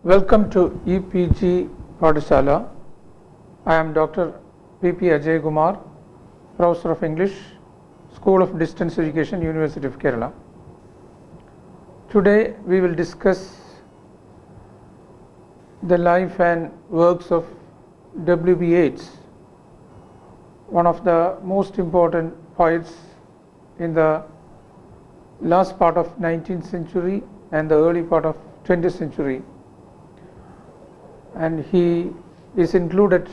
Welcome to EPG Padishala. I am Dr. P.P. Ajay Kumar, Professor of English, School of Distance Education, University of Kerala. Today we will discuss the life and works of W.B. Yeats, one of the most important poets in the last part of 19th century and the early part of 20th century, and he is included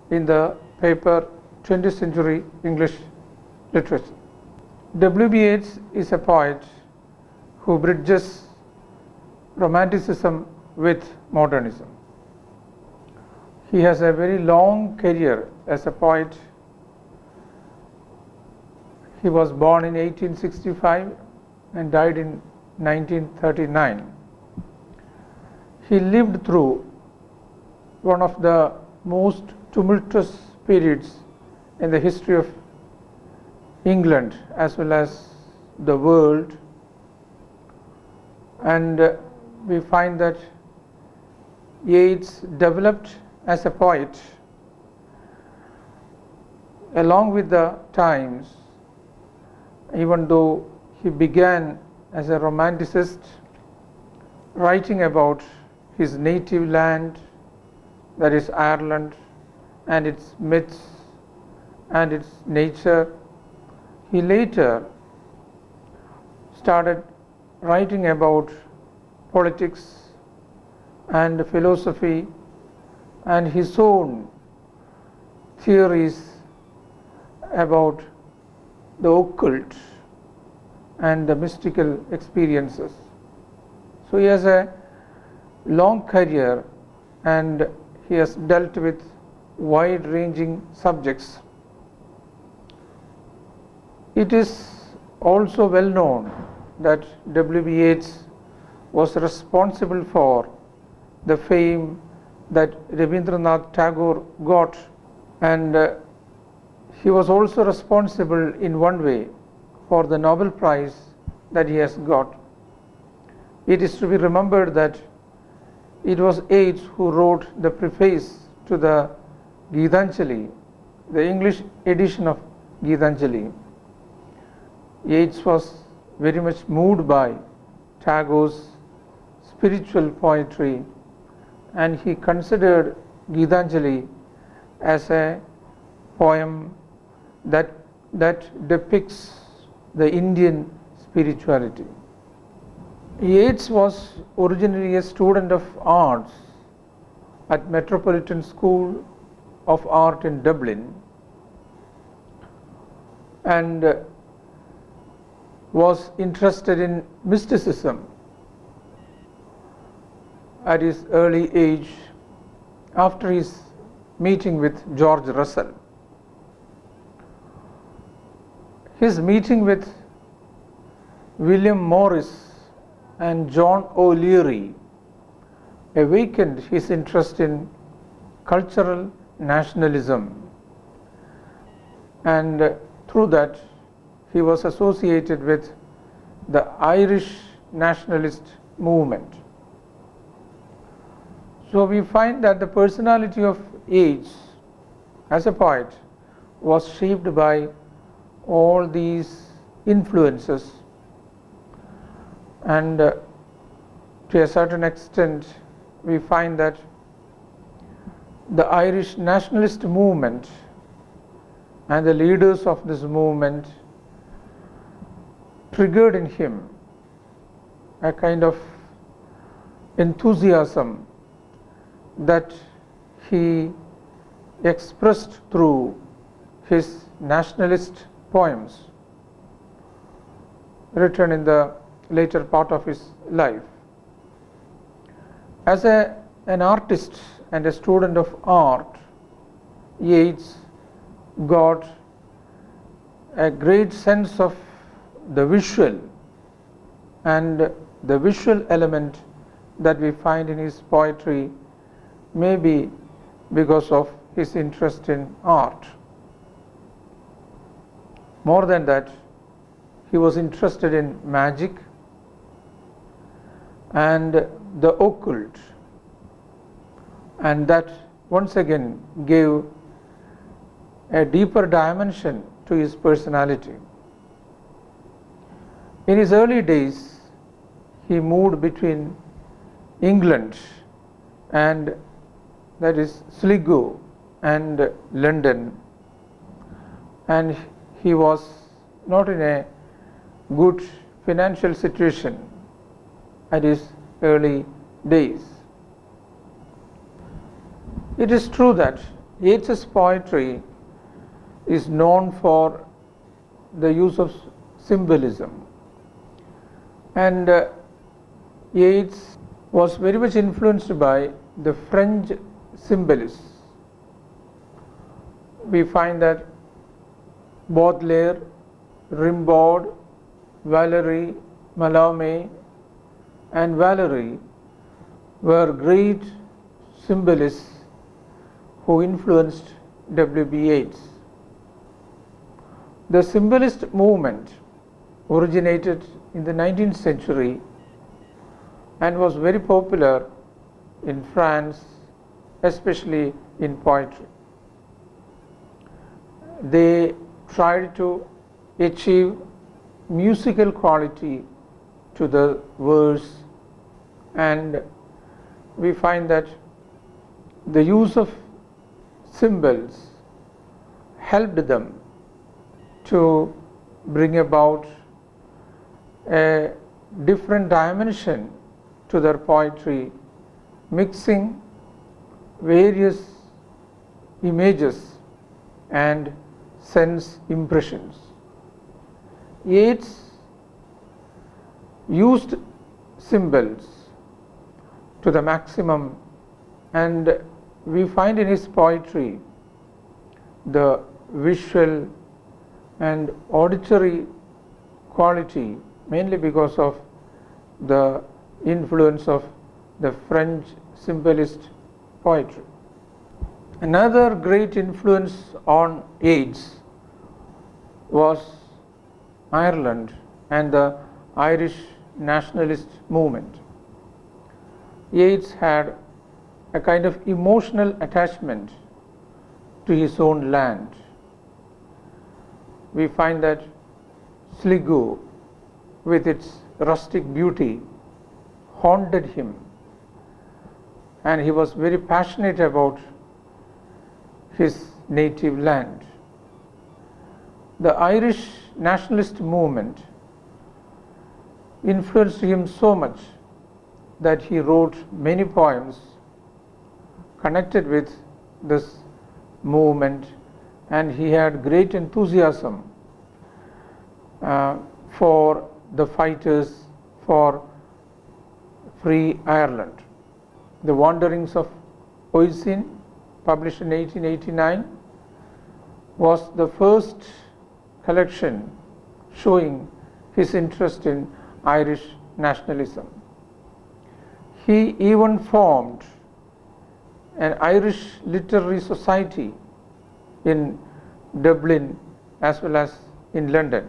in the paper 20th century English literature. W.B. Yeats is a poet who bridges romanticism with modernism. He has a very long career as a poet. He was born in 1865 and died in 1939. He lived through one of the most tumultuous periods in the history of England as well as the world, and we find that Yeats developed as a poet along with the times, even though he began as a romanticist, writing about his native land, that is Ireland, and its myths and its nature. He later started writing about politics and philosophy and his own theories about the occult and the mystical experiences. So he has a long career and he has dealt with wide-ranging subjects. It is also well known that W.B. Yeats was responsible for the fame that Rabindranath Tagore got, and he was also responsible in one way for the Nobel Prize that he has got. It is to be remembered that it was Yeats who wrote the preface to the Gitanjali, the English edition of Gitanjali. Yeats was very much moved by Tagore's spiritual poetry, and he considered Gitanjali as a poem that depicts the Indian spirituality. Yeats was originally a student of arts at Metropolitan School of Art in Dublin, and was interested in mysticism at his early age after his meeting with George Russell. His meeting with William Morris and John O'Leary awakened his interest in cultural nationalism, and through that he was associated with the Irish nationalist movement. So we find that the personality of Yeats as a poet was shaped by all these influences, and to a certain extent we find that the Irish nationalist movement and the leaders of this movement triggered in him a kind of enthusiasm that he expressed through his nationalist poems written in the later part of his life. As an artist and a student of art, Yeats got a great sense of the visual, and the visual element that we find in his poetry may be because of his interest in art. More than that, he was interested in magic and the occult, and that once again gave a deeper dimension to his personality. In his early days, he moved between England and, that is, Sligo and London, and he was not in a good financial situation at his early days. It is true that Yeats's poetry is known for the use of symbolism, and Yeats was very much influenced by the French symbolists. We find that Baudelaire, Rimbaud, Valéry, Mallarmé and Valéry were great symbolists who influenced W.B. Yeats. The symbolist movement originated in the 19th century and was very popular in France, especially in poetry. They tried to achieve musical quality to the verse, and we find that the use of symbols helped them to bring about a different dimension to their poetry, mixing various images and sense impressions. Yeats used symbols to the maximum, and we find in his poetry the visual and auditory quality, mainly because of the influence of the French symbolist poetry. Another great influence on Yeats was Ireland and the Irish nationalist movement. Yeats had a kind of emotional attachment to his own land. We find that Sligo, with its rustic beauty, haunted him, and he was very passionate about his native land. The Irish nationalist movement influenced him so much that he wrote many poems connected with this movement, and he had great enthusiasm for the fighters for free Ireland. The Wanderings of Oisin, published in 1889, was the first collection showing his interest in Irish nationalism. He even formed an Irish literary society in Dublin as well as in London.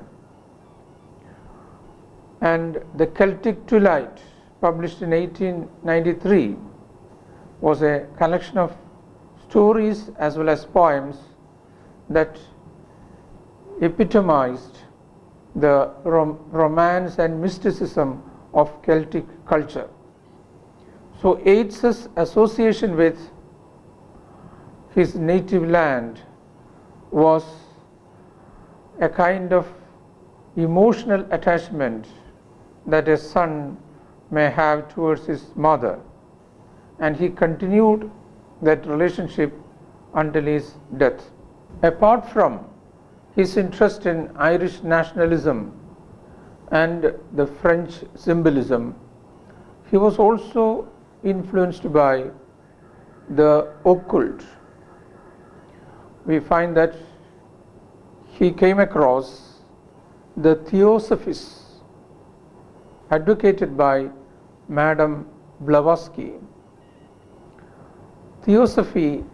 And the Celtic Twilight, published in 1893, was a collection of stories as well as poems that epitomized the romance and mysticism of Celtic culture. So Yeats's association with his native land was a kind of emotional attachment that a son may have towards his mother, and he continued that relationship until his death. Apart from his interest in Irish nationalism and the French symbolism, he was also influenced by the occult. We find that he came across the theosophists advocated by Madame Blavatsky. Theosophy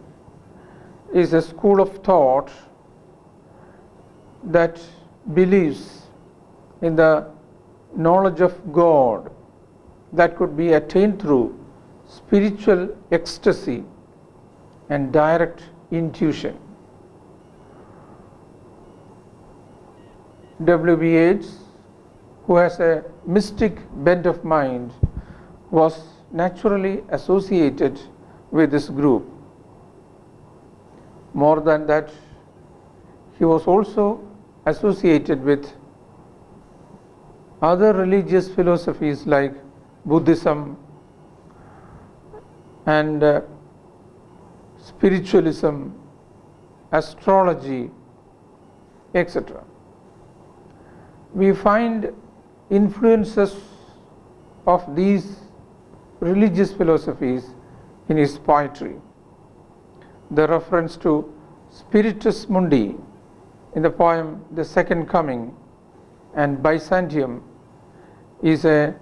is a school of thought that believes in the knowledge of God that could be attained through spiritual ecstasy and direct intuition. W.B. Yeats, who has a mystic bent of mind, was naturally associated with this group. More than that, he was also associated with other religious philosophies like Buddhism and spiritualism, astrology, etc. We find influences of these religious philosophies in his poetry. The reference to Spiritus Mundi in the poem The Second Coming and Byzantium is a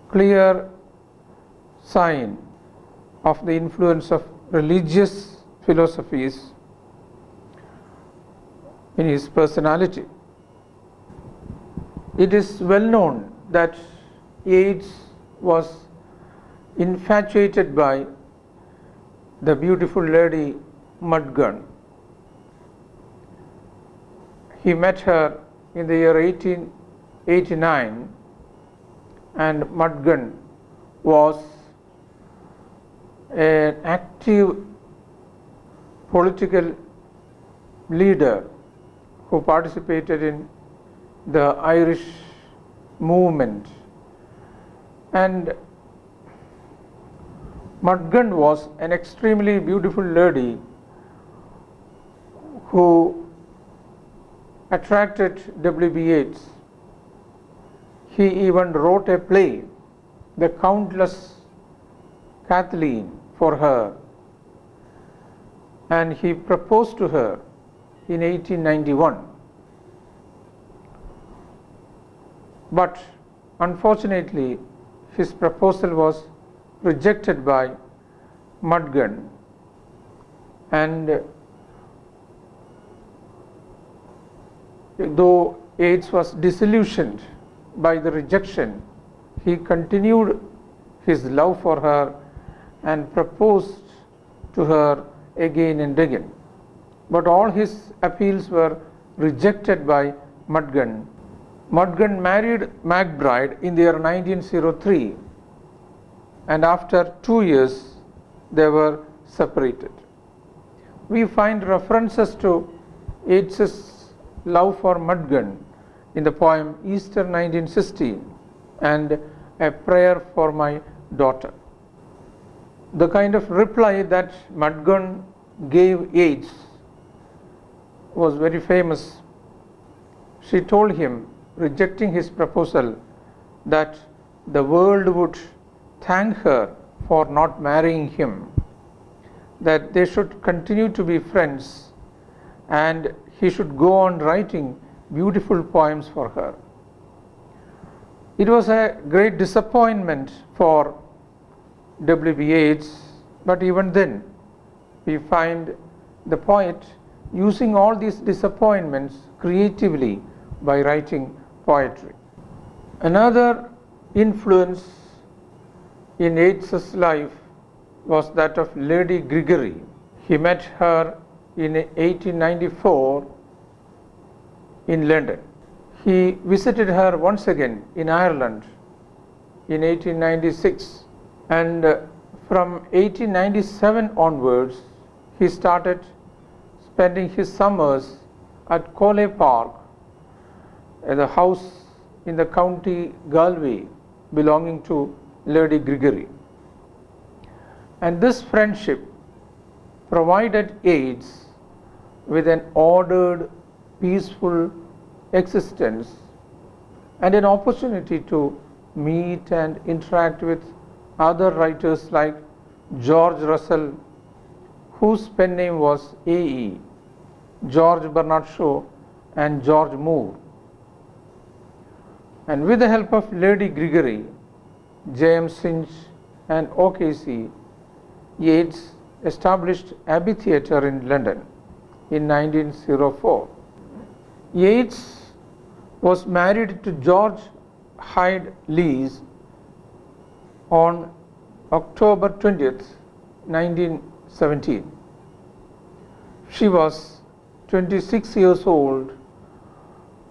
clear sign of the influence of religious philosophies in his personality. It is well known that Yeats was infatuated by the beautiful lady Mudgun. He met her in the year 1889, and Mudgun was an active political leader who participated in the Irish movement, and Mudgun was an extremely beautiful lady who attracted W.B. Yeats. He even wrote a play, The Countess Kathleen, for her, and he proposed to her in 1891. But unfortunately, his proposal was rejected by Mudgun, and though Yeats was disillusioned by the rejection, he continued his love for her and proposed to her again and again. But all his appeals were rejected by Mudgun. Mudgun married MacBride in the year 1903, and after 2 years they were separated. We find references to Yeats's love for Mudgun in the poem Easter 1916 and A Prayer for My Daughter. The kind of reply that Mudgun gave Yeats was very famous. She told him, rejecting his proposal, that the world would thank her for not marrying him, that they should continue to be friends, and he should go on writing beautiful poems for her. It was a great disappointment for W.B. Yeats, but even then we find the poet using all these disappointments creatively by writing poetry. Another influence in Yeats's life was that of Lady Gregory. He met her in 1894 in London. He visited her once again in Ireland in 1896, and from 1897 onwards he started spending his summers at Cole Park, the house in the county Galway belonging to Lady Gregory. And this friendship provided Yeats with an ordered, peaceful existence and an opportunity to meet and interact with other writers like George Russell, whose pen name was A.E., George Bernard Shaw, and George Moore. And with the help of Lady Gregory, James Finch, and O.K.C., Yeats established Abbey Theatre in London in 1904. Yeats was married to George Hyde Lees on October 20th, 19 17. She was 26 years old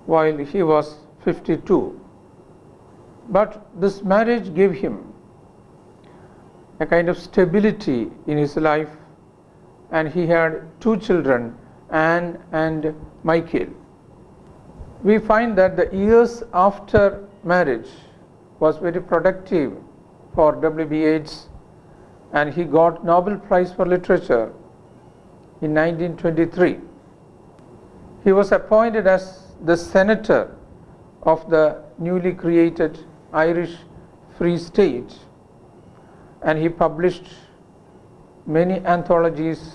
while he was 52. But this marriage gave him a kind of stability in his life, and he had two children, Anne and Michael. We find that the years after marriage was very productive for W.B. Yeats, and he got Nobel Prize for Literature in 1923. He was appointed as the senator of the newly created Irish Free State, and he published many anthologies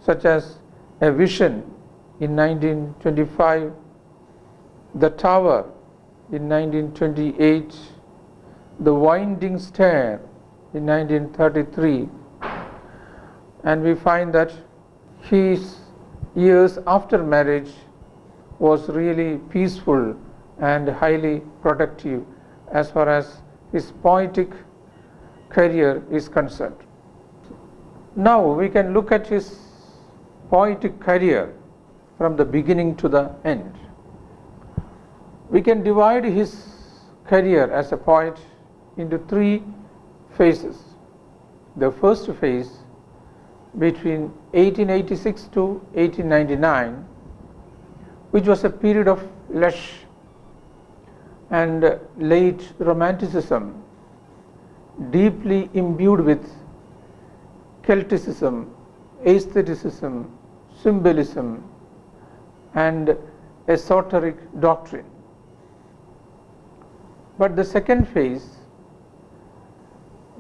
such as A Vision in 1925, The Tower in 1928, The Winding Stair in 1933, and we find that his years after marriage was really peaceful and highly productive as far as his poetic career is concerned. Now we can look at his poetic career from the beginning to the end. We can divide his career as a poet into three phases. The first phase, between 1886 to 1899, which was a period of lush and late romanticism, deeply imbued with Celticism, aestheticism, symbolism, and esoteric doctrine. But the second phase,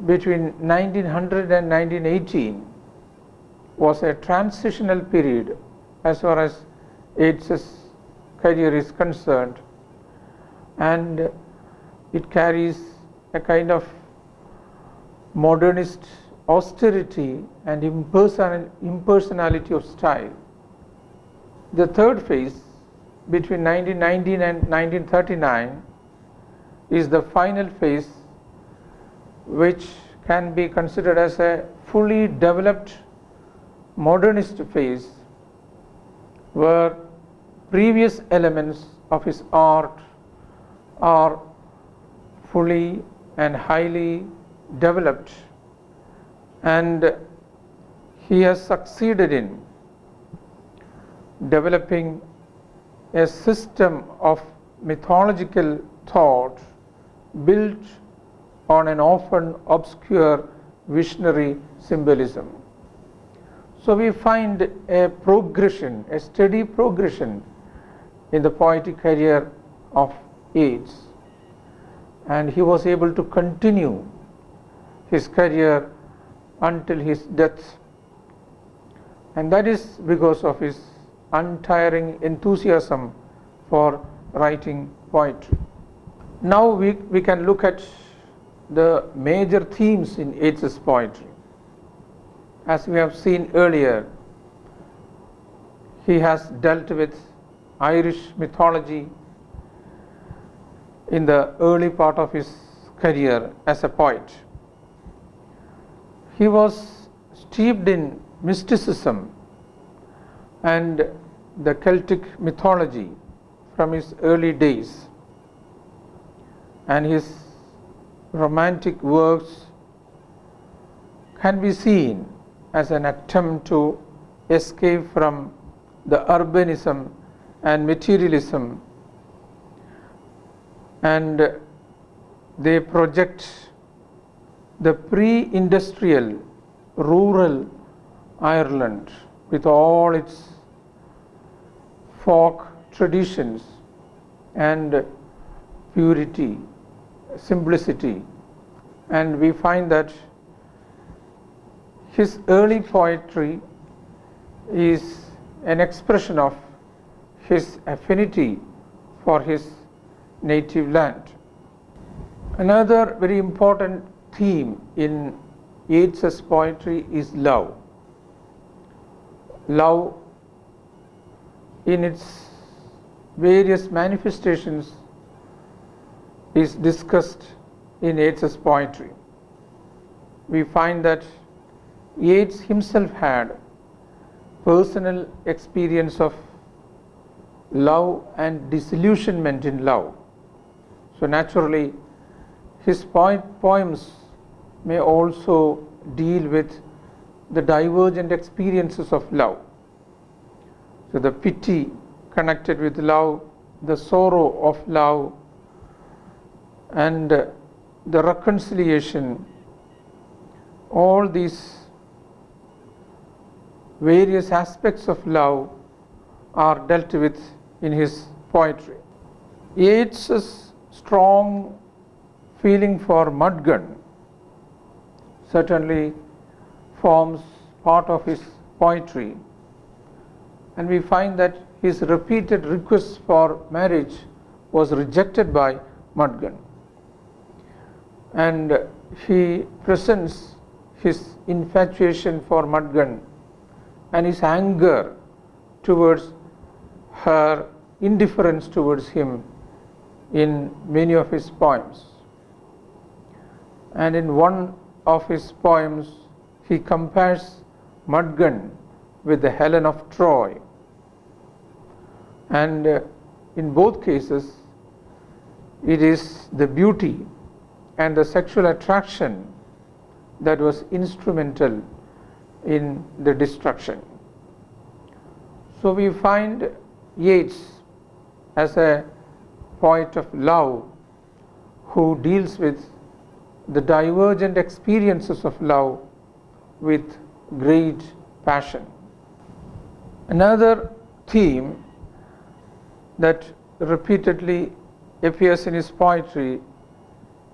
between 1900 and 1918, was a transitional period as far as Yeats's career is concerned, and it carries a kind of modernist austerity and impersonality of style. The third phase, between 1919 and 1939, is the final phase, which can be considered as a fully developed modernist phase, where previous elements of his art are fully and highly developed, and he has succeeded in developing a system of mythological thought built on an often obscure visionary symbolism. So we find a progression, a steady progression in the poetic career of Yeats, and he was able to continue his career until his death, and that is because of his untiring enthusiasm for writing poetry. Now we can look at the major themes in Yeats's poetry. As we have seen earlier, he has dealt with Irish mythology in the early part of his career as a poet. He was steeped in mysticism and the Celtic mythology from his early days, and his romantic works can be seen as an attempt to escape from the urbanism and materialism, and they project the pre-industrial rural Ireland with all its folk traditions and purity, simplicity, and we find that his early poetry is an expression of his affinity for his native land. Another very important theme in Yeats's poetry is love. Love in its various manifestations is discussed in Yeats's poetry. We find that Yeats himself had personal experience of love and disillusionment in love. So naturally, his poems may also deal with the divergent experiences of love. So the pity connected with love, the sorrow of love, and the reconciliation, all these various aspects of love are dealt with in his poetry. Yeats's strong feeling for Mudgun certainly forms part of his poetry, and we find that his repeated requests for marriage was rejected by Mudgun, and he presents his infatuation for Mudgun and his anger towards her indifference towards him in many of his poems. And in one of his poems, he compares Mudgun with the Helen of Troy. And in both cases, it is the beauty and the sexual attraction that was instrumental in the destruction. So we find Yeats as a poet of love who deals with the divergent experiences of love with great passion. Another theme that repeatedly appears in his poetry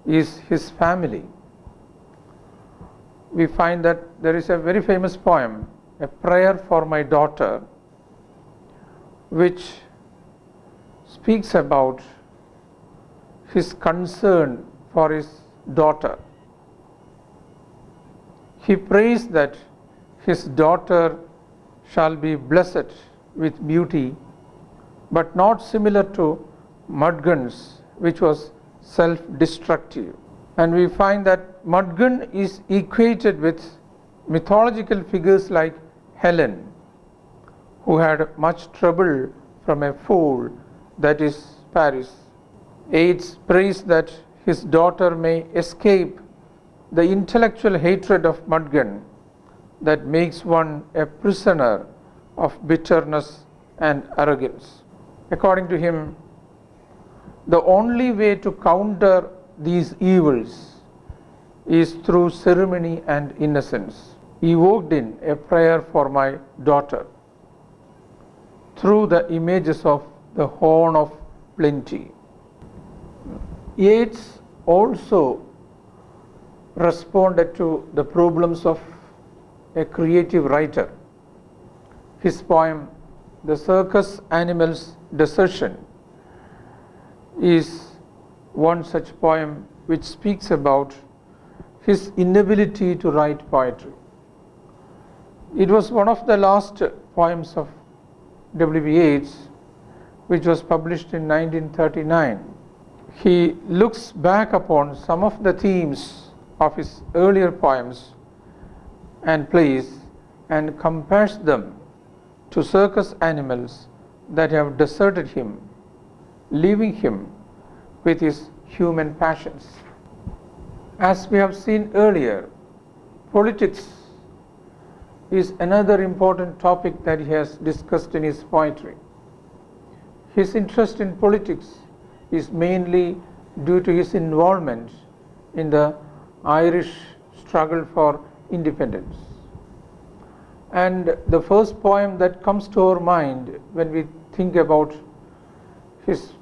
is his family. We find that there is a very famous poem, A Prayer for My Daughter, which speaks about his concern for his daughter. He prays that his daughter shall be blessed with beauty, but not similar to Mudgun's, which was self-destructive. And we find that Mudgun is equated with mythological figures like Helen, who had much trouble from a fool, that is Paris. Yeats prays that his daughter may escape the intellectual hatred of Mudgun that makes one a prisoner of bitterness and arrogance. According to him, the only way to counter these evils is through ceremony and innocence, evoked in A Prayer for My Daughter, through the images of the horn of plenty. Yeats also responded to the problems of a creative writer. His poem, The Circus Animal's Desertion, is one such poem which speaks about his inability to write poetry. It was one of the last poems of W.B. Yeats, which was published in 1939. He looks back upon some of the themes of his earlier poems and plays and compares them to circus animals that have deserted him, leaving him with his human passions. As we have seen earlier, politics is another important topic that he has discussed in his poetry. His interest in politics is mainly due to his involvement in the Irish struggle for independence. And the first poem that comes to our mind when we think about his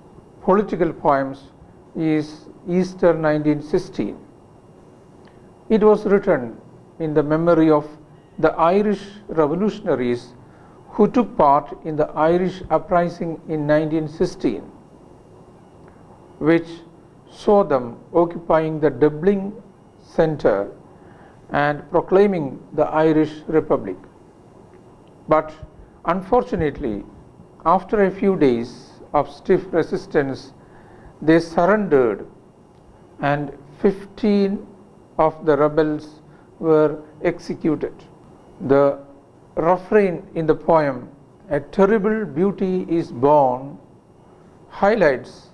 political poems is Easter 1916. It was written in the memory of the Irish revolutionaries who took part in the Irish uprising in 1916, which saw them occupying the Dublin centre and proclaiming the Irish Republic. But unfortunately, after a few days of stiff resistance, they surrendered, and 15 of the rebels were executed. The refrain in the poem, "A terrible beauty is born," highlights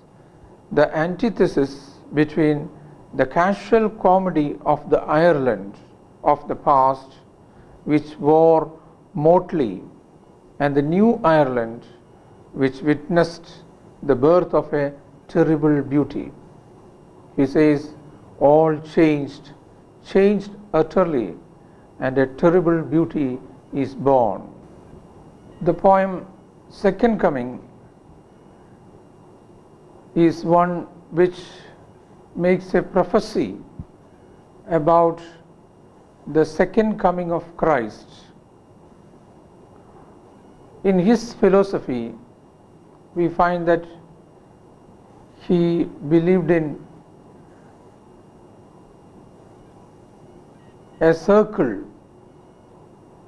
the antithesis between the casual comedy of the Ireland of the past, which wore motley, and the new Ireland, which witnessed the birth of a terrible beauty. He says, all changed utterly, and a terrible beauty is born. The poem Second Coming is one which makes a prophecy about the second coming of Christ. In his philosophy, we find that he believed in a circle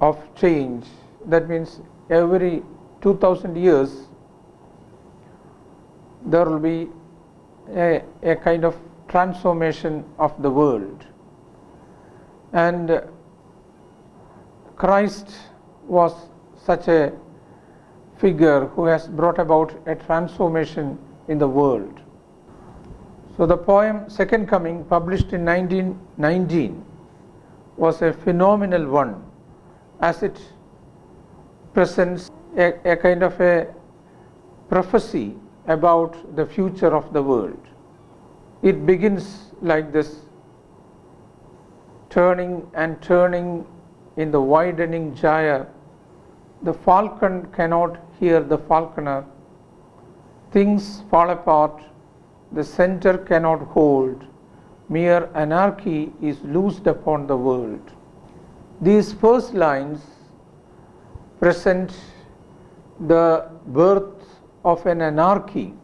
of change. That means every 2000 years there will be a kind of transformation of the world. And Christ was such a figure who has brought about a transformation in the world. So the poem Second Coming, published in 1919, was a phenomenal one, as it presents a kind of a prophecy about the future of the world. It begins like this: turning and turning in the widening gyre, the falcon cannot hear the falconer. Things fall apart, the center cannot hold. Mere anarchy is loosed upon the world. These first lines present the birth of an anarchy.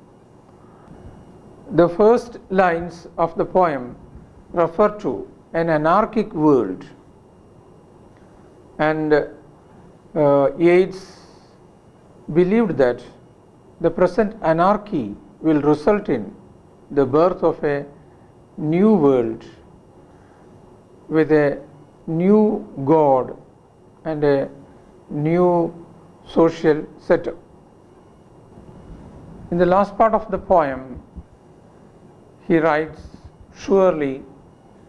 The first lines of the poem refer to an anarchic world, and Yeats believed that the present anarchy will result in the birth of a new world with a new God and a new social setup. In the last part of the poem, he writes, "Surely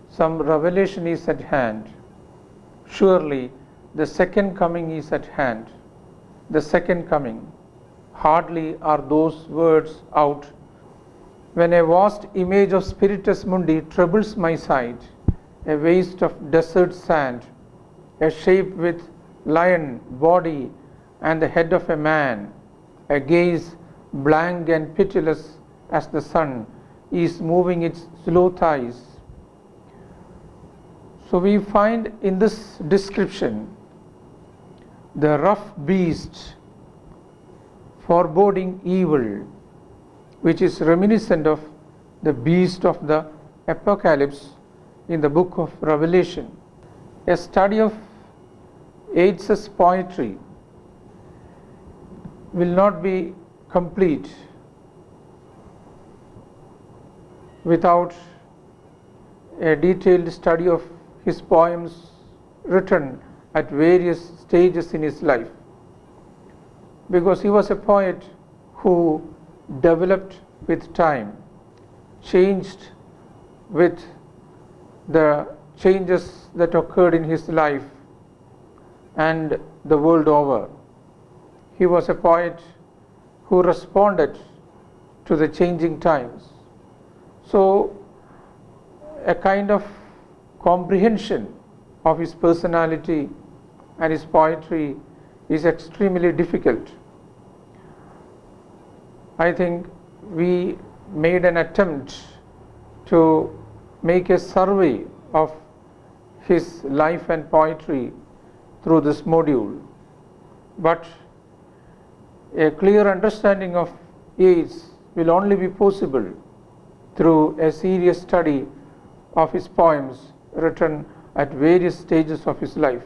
some revelation is at hand. Surely the second coming is at hand." The second coming. Hardly are those words out when a vast image of Spiritus Mundi troubles my sight, a waste of desert sand, a shape with lion body and the head of a man, a gaze blank and pitiless as the sun is moving its slow thighs. So we find in this description the rough beast foreboding evil, which is reminiscent of the beast of the Apocalypse in the book of Revelation. A study of Yeats's poetry will not be complete without a detailed study of his poems written at various stages in his life, because he was a poet who developed with time, changed with the changes that occurred in his life and the world over. He was a poet who responded to the changing times. So a kind of comprehension of his personality and his poetry is extremely difficult. I think we made an attempt to make a survey of his life and poetry through this module, but a clear understanding of Yeats will only be possible through a serious study of his poems written at various stages of his life.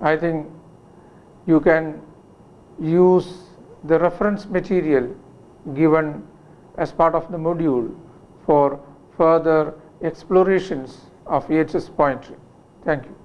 I think you can use the reference material given as part of the module for further explorations of Yeats's poetry. Thank you.